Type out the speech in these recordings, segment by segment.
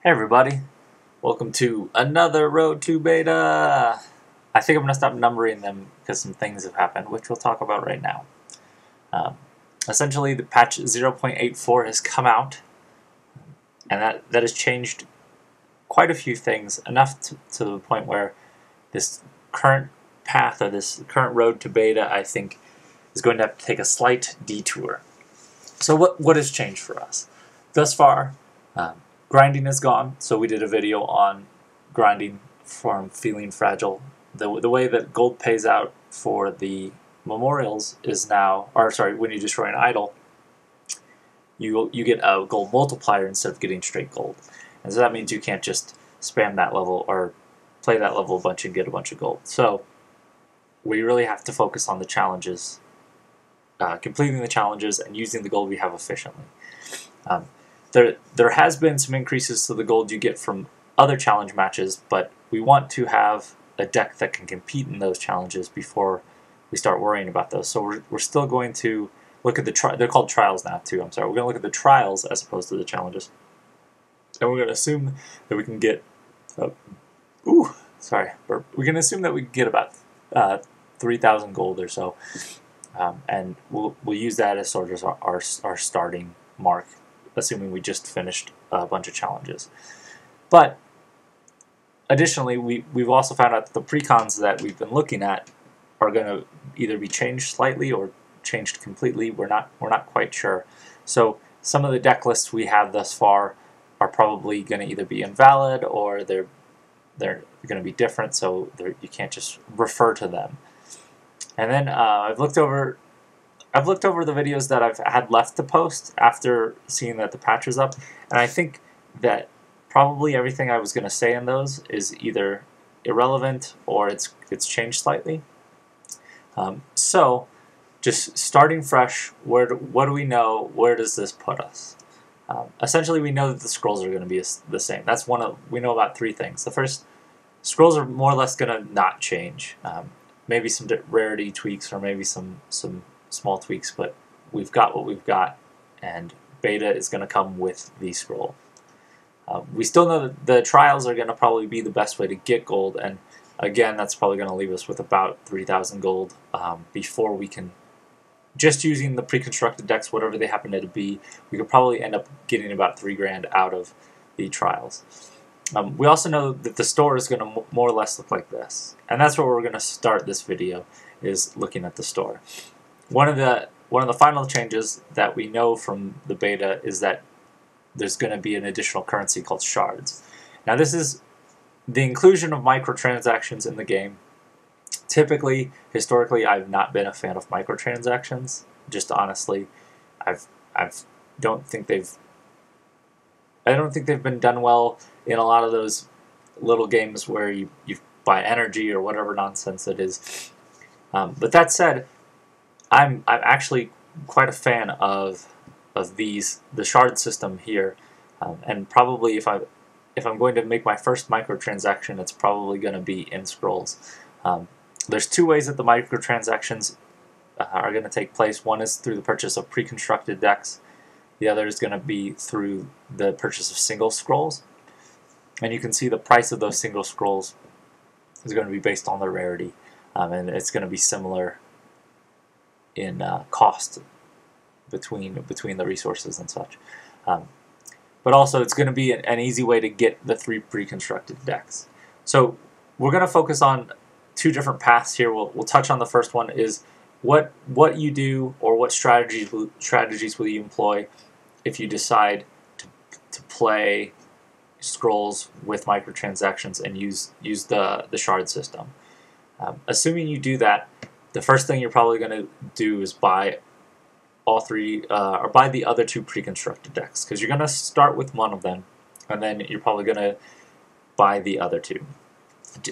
Hey everybody, welcome to another Road to Beta! I think I'm going to stop numbering them because some things have happened, which we'll talk about right now. Essentially, the patch 0.84 has come out, and that has changed quite a few things, enough to the point where this current path, or this current road to beta, I think, is going to have to take a slight detour. So what has changed for us? Thus far, grinding is gone, so we did a video on grinding from feeling fragile. The way that gold pays out for the memorials is now, or sorry, when you destroy an idol, you get a gold multiplier instead of getting straight gold. And so that means you can't just spam that level or play that level a bunch and get a bunch of gold. So we really have to focus on the challenges, completing the challenges and using the gold we have efficiently. There has been some increases to the gold you get from other challenge matches, but we want to have a deck that can compete in those challenges before we start worrying about those. So we're still going to look at they're called trials now too, I'm sorry. We're going to look at the trials as opposed to the challenges. And we're going to assume that we can get, we're going to assume that we can get about 3,000 gold or so. And we'll use that as sort of our starting mark, assuming we just finished a bunch of challenges. But additionally, we've also found out that the precons that we've been looking at are going to either be changed slightly or changed completely. We're not quite sure. So some of the deck lists we have thus far are probably going to either be invalid or they're going to be different, so you can't just refer to them. And then I've looked over the videos that I've had left to post after seeing that the patch was up, and I think that probably everything I was going to say in those is either irrelevant or it's changed slightly. So just starting fresh, what do we know? Where does this put us? Essentially, we know that the scrolls are going to be the same. We know about three things. The first, scrolls are more or less going to not change. Maybe some rarity tweaks or maybe some small tweaks, but we've got what we've got, and beta is going to come with the scroll. We still know that the trials are going to probably be the best way to get gold, and again, that's probably going to leave us with about 3,000 gold before we can, just using the pre-constructed decks, whatever they happen to be, we could probably end up getting about 3 grand out of the trials. We also know that the store is going to more or less look like this, and that's where we're going to start this video, is looking at the store. One of the final changes that we know from the beta is that there's going to be an additional currency called shards. Now this is the inclusion of microtransactions in the game. Typically, historically, I've not been a fan of microtransactions. Just honestly, I don't think they've been done well in a lot of those little games where you buy energy or whatever nonsense it is. But that said, I'm actually quite a fan of the shard system here, and probably if I'm going to make my first microtransaction, it's probably going to be in scrolls. There's two ways that the microtransactions are going to take place. One is through the purchase of pre-constructed decks. The other is going to be through the purchase of single scrolls. And you can see the price of those single scrolls is going to be based on the rarity, and it's going to be similar in cost between the resources and such. But also, it's going to be an easy way to get the 3 pre-constructed decks. So we're going to focus on 2 different paths here. We'll touch on the first one, is what you do, or what strategies will you employ if you decide to play scrolls with microtransactions and use the shard system. Assuming you do that, the first thing you're probably going to do is buy all 3, or buy the other 2 pre-constructed decks, because you're going to start with one of them, and then you're probably going to buy the other 2.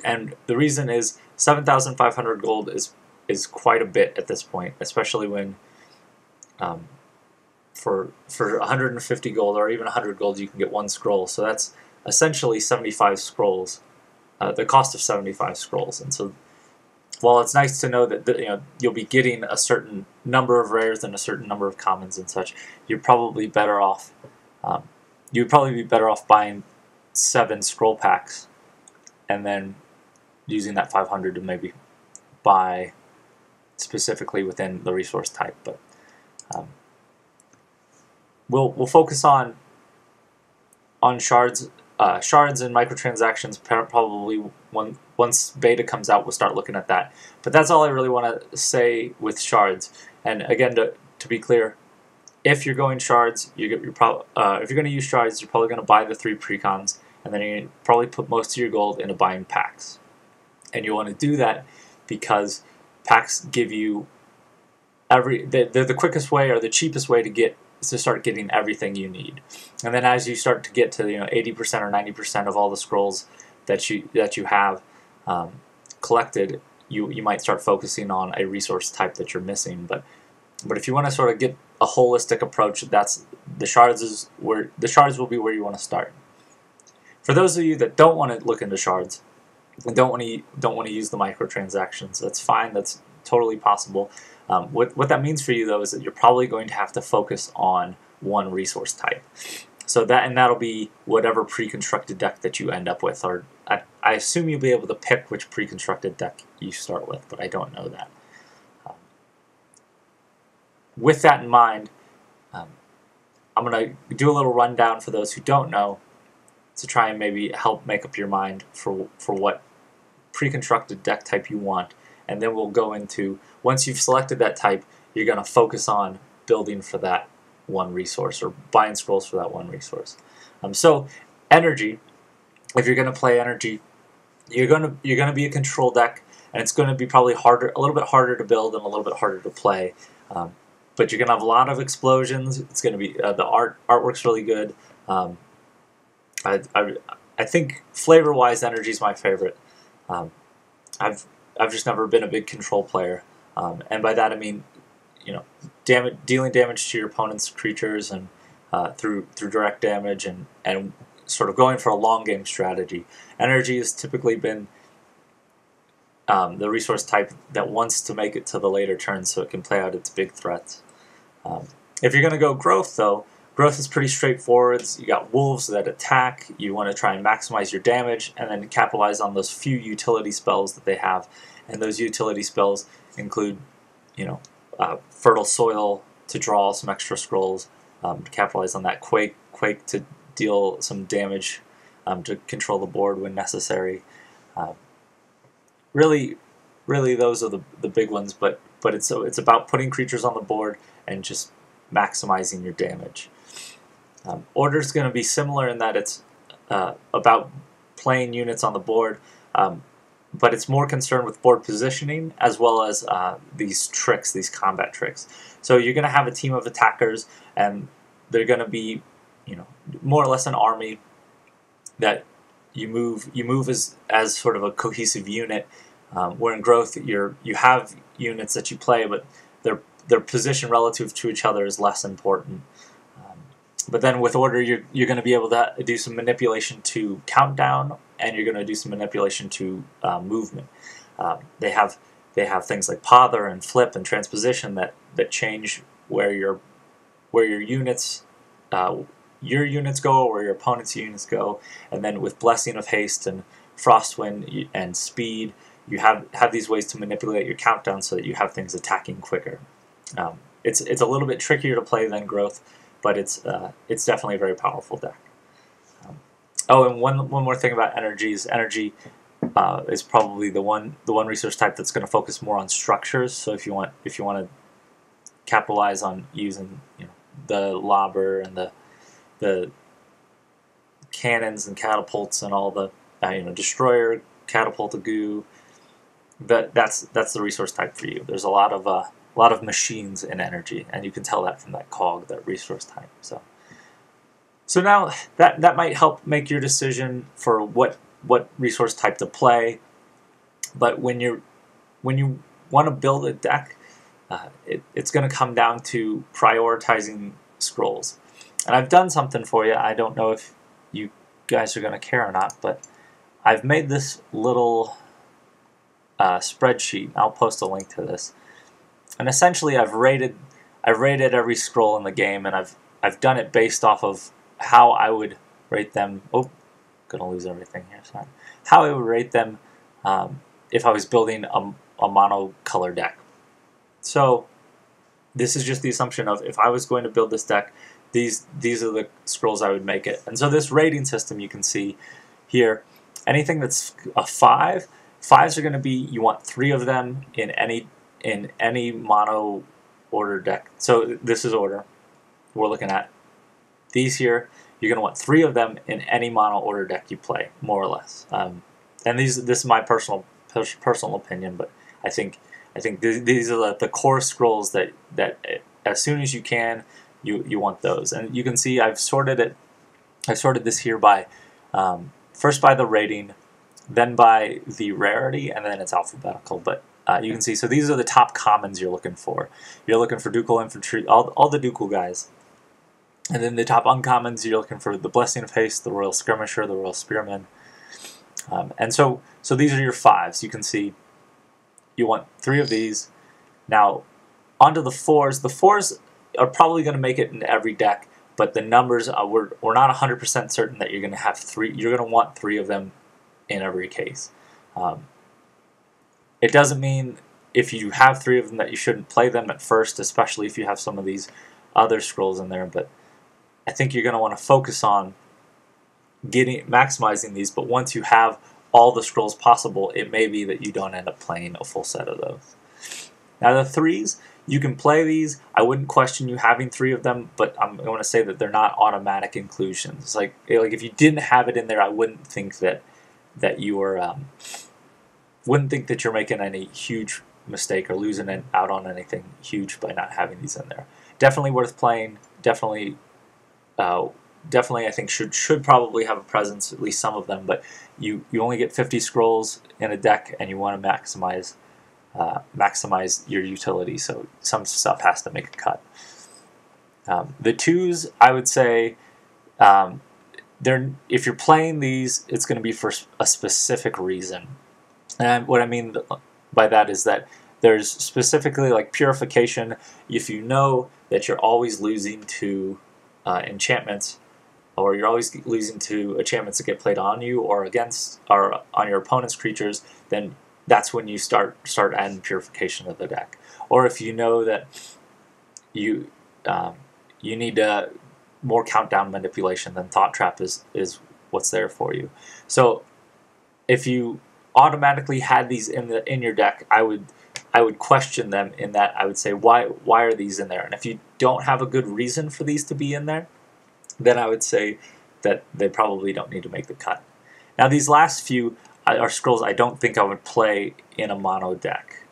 And the reason is 7,500 gold is quite a bit at this point, especially when for 150 gold or even 100 gold you can get 1 scroll. So that's essentially 75 scrolls, the cost of 75 scrolls. And so while it's nice to know that you'll be getting a certain number of rares and a certain number of commons and such, you're probably better off. You'd probably be better off buying 7 scroll packs, and then using that 500 to maybe buy specifically within the resource type. But we'll focus on shards. Shards and microtransactions probably once beta comes out, we'll start looking at that. But that's all I really want to say with shards. And again, to be clear, if you're going shards, if you're going to use shards, you're probably going to buy the 3 precons, and then you're going to probably put most of your gold into buying packs. And you want to do that because packs give you they're the quickest way or the cheapest way to start getting everything you need. And then as you start to get to 80% or 90% of all the scrolls that you have collected, you might start focusing on a resource type that you're missing. But if you want to sort of get a holistic approach, that's the shards will be where you want to start. For those of you that don't want to look into shards and don't want to use the microtransactions, that's fine. That's totally possible. What that means for you, though, is that you're probably going to have to focus on one resource type. So that'll be whatever pre-constructed deck that you end up with. Or I assume you'll be able to pick which pre-constructed deck you start with, but I don't know that. With that in mind, I'm going to do a little rundown for those who don't know to try and maybe help make up your mind for what pre-constructed deck type you want. And then we'll go into, once you've selected that type, you're going to focus on building for that one resource or buying scrolls for that one resource. So energy, if you're going to play energy, you're going to be a control deck, and it's going to be probably a little bit harder to build and a little bit harder to play. But you're going to have a lot of explosions. It's going to be the artwork's really good. I think flavor-wise, energy is my favorite. I've just never been a big control player, and by that I mean, dealing damage to your opponent's creatures and through direct damage and sort of going for a long game strategy. Energy has typically been the resource type that wants to make it to the later turns so it can play out its big threats. If you're going to go growth, though, growth is pretty straightforward. You got wolves that attack. You want to try and maximize your damage and then capitalize on those few utility spells that they have. And those utility spells include, fertile soil to draw some extra scrolls, to capitalize on that quake to deal some damage, to control the board when necessary. Really, those are the big ones. But it's about putting creatures on the board and just maximizing your damage. Order is going to be similar in that it's about playing units on the board, but it's more concerned with board positioning as well as these combat tricks. So you're going to have a team of attackers, and they're going to be, more or less an army that you move as sort of a cohesive unit. Where in growth you have units that you play, but their position relative to each other is less important. But then with order, you're going to be able to do some manipulation to countdown, and you're going to do some manipulation to movement. They have things like pother and flip and transposition that change where your units go, or where your opponent's units go. And then with blessing of haste and frostwind and speed, you have these ways to manipulate your countdown so that you have things attacking quicker. It's a little bit trickier to play than growth, but it's definitely a very powerful deck. And one more thing about energy is is probably the one resource type that's going to focus more on structures. So if you want to capitalize on using the lobber and the cannons and catapults and all the destroyer, catapult, goo, that's the resource type for you. There's a lot of machines in energy, and you can tell that from that cog, that resource type. So now that might help make your decision for what resource type to play. But when you want to build a deck, it's going to come down to prioritizing scrolls. And I've done something for you. I don't know if you guys are going to care or not, but I've made this little spreadsheet. I'll post a link to this. And essentially, I've rated every scroll in the game, and I've done it based off of how I would rate them. Oh, going to lose everything here. So how I would rate them if I was building a monocolor deck. So this is just the assumption of if I was going to build this deck, these are the scrolls I would make it. And so this rating system, you can see here, anything that's a 5, 5s are going to be, you want 3 of them in any mono order deck. So this is order we're looking at. These here, you're going to want 3 of them in any mono order deck you play, more or less. And this is my personal opinion, but I think these are the core scrolls that as soon as you can, you want those. And you can see I've sorted this here by first by the rating, then by the rarity, and then it's alphabetical. But you can see, so these are the top commons you're looking for. You're looking for Ducal Infantry, all the Ducal guys. And then the top uncommons, you're looking for the Blessing of Haste, the Royal Skirmisher, the Royal Spearman. And so these are your 5s. You can see you want 3 of these. Now, onto the 4s. The 4s are probably going to make it in every deck, but the numbers, we're not 100% certain that you're going to have 3. You're going to want 3 of them in every case. It doesn't mean if you have 3 of them that you shouldn't play them at first, especially if you have some of these other scrolls in there, but I think you're going to want to focus on maximizing these, but once you have all the scrolls possible, it may be that you don't end up playing a full set of those. Now the 3s, you can play these. I wouldn't question you having 3 of them, but I'm going to say that they're not automatic inclusions. Like if you didn't have it in there, I wouldn't think that you were wouldn't think that you're making any huge mistake or losing out on anything huge by not having these in there. Definitely worth playing. Definitely I think should probably have a presence, at least some of them, but you only get 50 scrolls in a deck, and you want to maximize your utility, so some stuff has to make a cut. The 2s, I would say, if you're playing these, it's going to be for a specific reason. And what I mean by that is that there's specifically like purification. If you know that you're always losing to enchantments, or you're always losing to enchantments that get played on you or against or on your opponent's creatures, then that's when you start adding purification to the deck. Or if you know that you need more countdown manipulation, then Thought Trap is what's there for you. So if you automatically had these in your deck, I would question them in that I would say, why are these in there? And if you don't have a good reason for these to be in there, then I would say that they probably don't need to make the cut. Now these last few are scrolls I don't think I would play in a mono deck.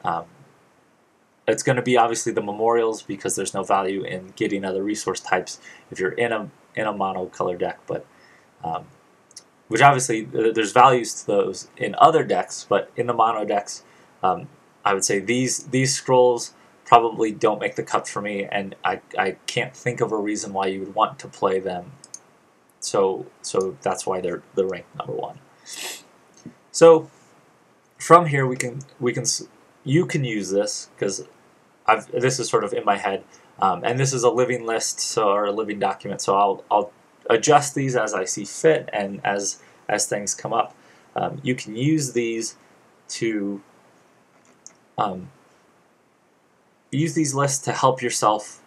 It's going to be obviously the memorials, because there's no value in getting other resource types if you're in a mono-color deck, but which obviously there's values to those in other decks, but in the mono decks, I would say these scrolls probably don't make the cut for me, and I can't think of a reason why you would want to play them. So that's why they're ranked number 1. So from here you can use this, because this is sort of in my head, and this is a living list, or a living document. So I'll adjust these as I see fit, and as things come up. You can use these to use these lists to help yourself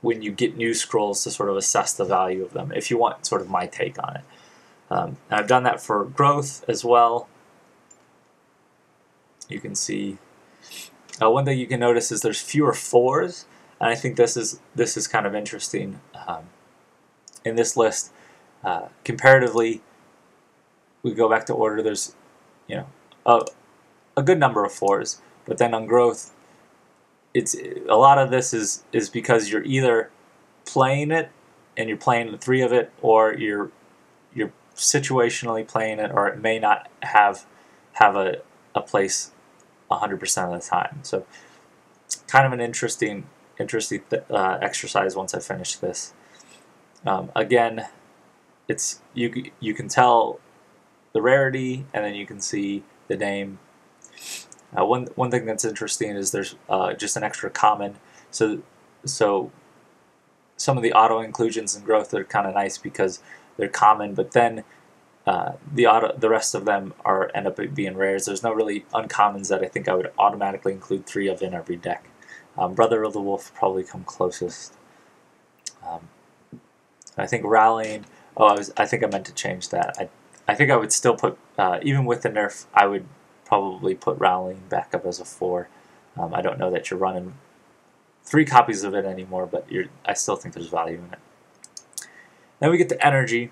when you get new scrolls, to sort of assess the value of them, if you want sort of my take on it. And I've done that for growth as well. You can see one thing you can notice is there's fewer 4s, and I think this is kind of interesting. In this list, comparatively, we go back to order. There's a good number of 4s, but then on growth, a lot of this is because you're either playing it and you're playing 3 of it, or you're situationally playing it, or it may not have a place 100% of the time. So kind of an interesting exercise once I finish this. Again, it's you can tell the rarity, and then you can see the name. One thing that's interesting is there's just an extra common. So some of the auto inclusions in growth are kind of nice because they're common, but then the rest of them end up being rares. There's no really uncommons that I think I would automatically include 3 of in every deck. Brother of the Wolf probably come closest. I think Rallying. Oh, I think I meant to change that. I think I would still put, even with the nerf, I would probably put Rallying back up as a 4. I don't know that you're running 3 copies of it anymore, but I still think there's value in it. Then we get to Energy.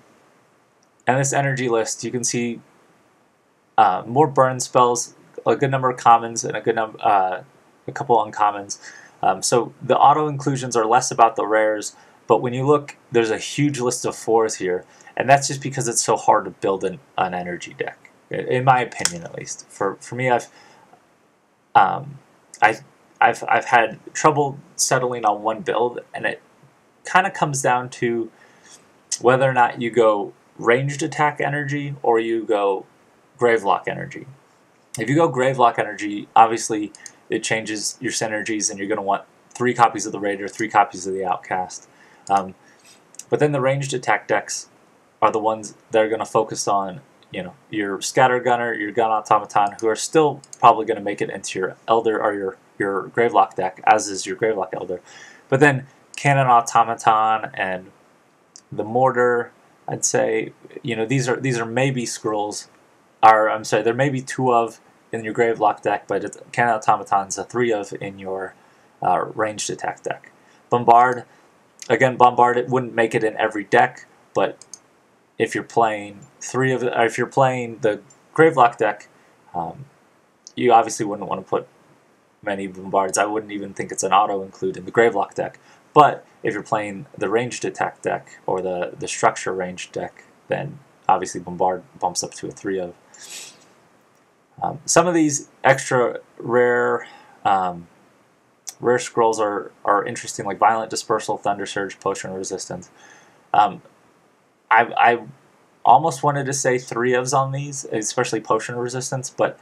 And this Energy list, you can see more burn spells, a good number of commons, and a couple uncommons. So the auto inclusions are less about the rares, but when you look, there's a huge list of 4s here, and that's just because it's so hard to build an Energy deck, in my opinion at least. For me, I've had trouble settling on one build, and it kind of comes down to whether or not you go ranged attack energy or you go Gravelock energy. If you go Gravelock energy, obviously it changes your synergies, and you're going to want 3 copies of the Raider, 3 copies of the Outcast. But then the ranged attack decks are the ones that are going to focus on, your Scatter Gunner, your Gun Automaton, who are still probably going to make it into your Elder or your Gravelock deck, as is your Gravelock Elder. But then Cannon Automaton and the Mortar, I'd say, these are maybe scrolls. I'm sorry, there may be 2 of in your Gravelock deck, but Cannon Automaton's a 3 of in your ranged attack deck. Bombard, again, Bombard, it wouldn't make it in every deck, but if you're playing if you're playing the Gravelock deck, you obviously wouldn't want to put many Bombards. I wouldn't even think it's an auto include in the Gravelock deck. But if you're playing the ranged attack deck or the structure ranged deck, then obviously Bombard bumps up to a 3 of. Some of these extra rare scrolls are interesting, like Violent Dispersal, Thunder Surge, Potion Resistance. I almost wanted to say 3 ofs on these, especially Potion Resistance, but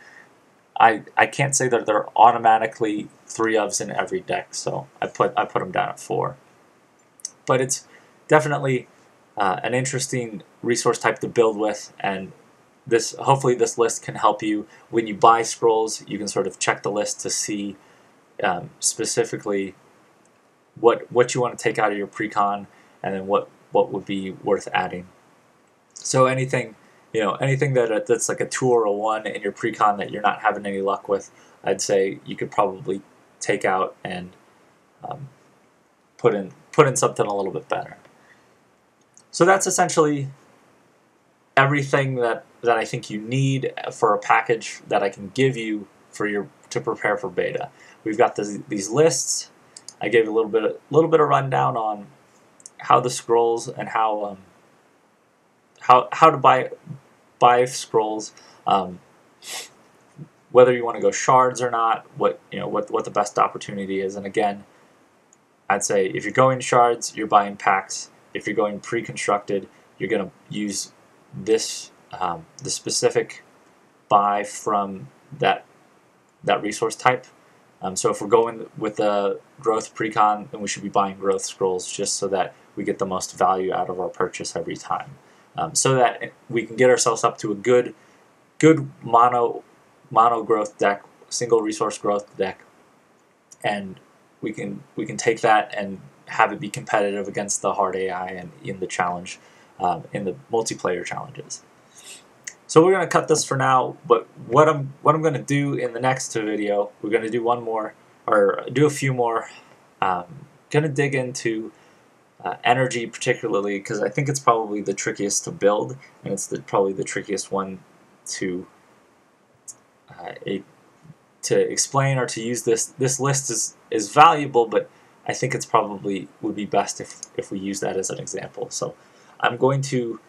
I can't say that they're automatically 3 ofs in every deck, so I put them down at 4. But it's definitely an interesting resource type to build with, and hopefully this list can help you when you buy scrolls. You can sort of check the list to see specifically what you want to take out of your precon, and then what would be worth adding. So anything that's like a 2 or a 1 in your precon that you're not having any luck with, I'd say you could probably take out and put in something a little bit better. So that's essentially everything that I think you need for a package that I can give you to prepare for beta. We've got these lists. I gave a little bit of rundown on how the scrolls and how to buy scrolls, whether you want to go shards or not, what the best opportunity is. And again, I'd say if you're going shards, you're buying packs. If you're going pre-constructed, you're going to use this the specific buy from that resource type. So if we're going with the growth precon, then we should be buying growth scrolls just so that we get the most value out of our purchase every time. So that we can get ourselves up to a good mono growth deck, single resource growth deck, and we can take that and have it be competitive against the hard AI and in the challenge, in the multiplayer challenges. So we're going to cut this for now, but what I'm going to do in the next video, we're going to do one more, or do a few more. Going to dig into energy particularly, because I think it's probably the trickiest to build, and it's probably the trickiest one to explain or to use. This list is valuable, but I think it's probably would be best if we use that as an example. So I'm going to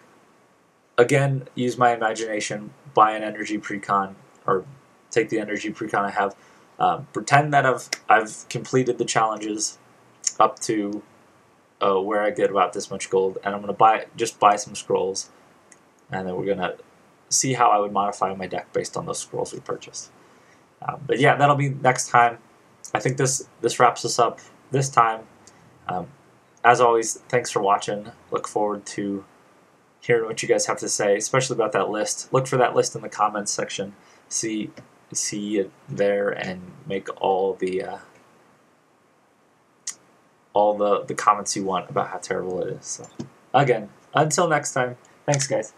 again use my imagination, buy an energy precon, or take the energy precon I have, pretend that I've completed the challenges up to where I get about this much gold, and I'm going to just buy some scrolls, and then we're going to see how I would modify my deck based on those scrolls we purchased. But yeah, that'll be next time. I think this wraps us up this time. As always, thanks for watching. Look forward to hearing what you guys have to say, especially about that list. Look for that list in the comments section. See it there and make all the comments you want about how terrible it is. So, again, until next time, thanks guys.